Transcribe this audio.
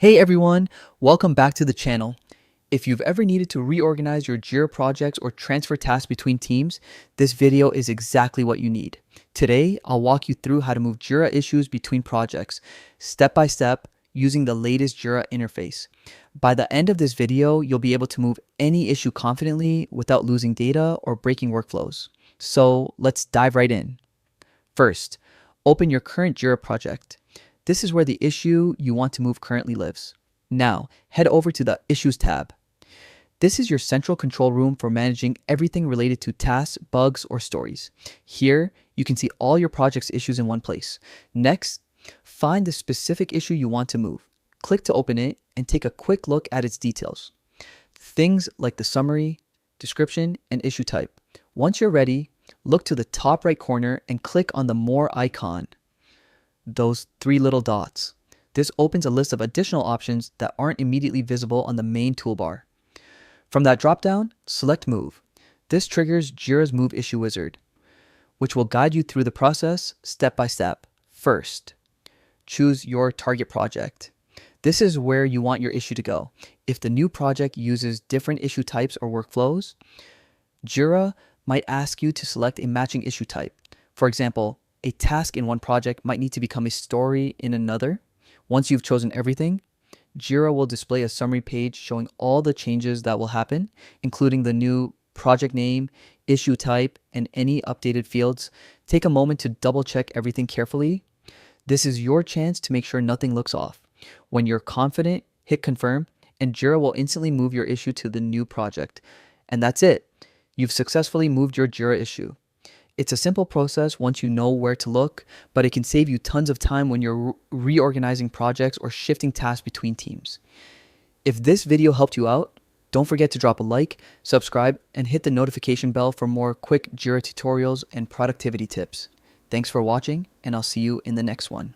Hey everyone, welcome back to the channel. If you've ever needed to reorganize your Jira projects or transfer tasks between teams, this video is exactly what you need. Today, I'll walk you through how to move Jira issues between projects, step by step, using the latest Jira interface. By the end of this video, you'll be able to move any issue confidently without losing data or breaking workflows. So let's dive right in. First, open your current Jira project. This is where the issue you want to move currently lives. Now, head over to the Issues tab. This is your central control room for managing everything related to tasks, bugs, or stories. Here, you can see all your project's issues in one place. Next, find the specific issue you want to move. Click to open it and take a quick look at its details. Things like the summary, description, and issue type. Once you're ready, look to the top right corner and click on the More icon. Those three little dots. This opens a list of additional options that aren't immediately visible on the main toolbar. From that dropdown, select Move. This triggers Jira's Move Issue Wizard, which will guide you through the process step by step. First, choose your target project. This is where you want your issue to go. If the new project uses different issue types or workflows, Jira might ask you to select a matching issue type. For example, a task in one project might need to become a story in another. Once you've chosen everything, Jira will display a summary page showing all the changes that will happen, including the new project name, issue type, and any updated fields. Take a moment to double check everything carefully. This is your chance to make sure nothing looks off. When you're confident, hit confirm, and Jira will instantly move your issue to the new project. And that's it. You've successfully moved your Jira issue. It's a simple process once you know where to look, but it can save you tons of time when you're reorganizing projects or shifting tasks between teams. If this video helped you out, don't forget to drop a like, subscribe, and hit the notification bell for more quick Jira tutorials and productivity tips. Thanks for watching, and I'll see you in the next one.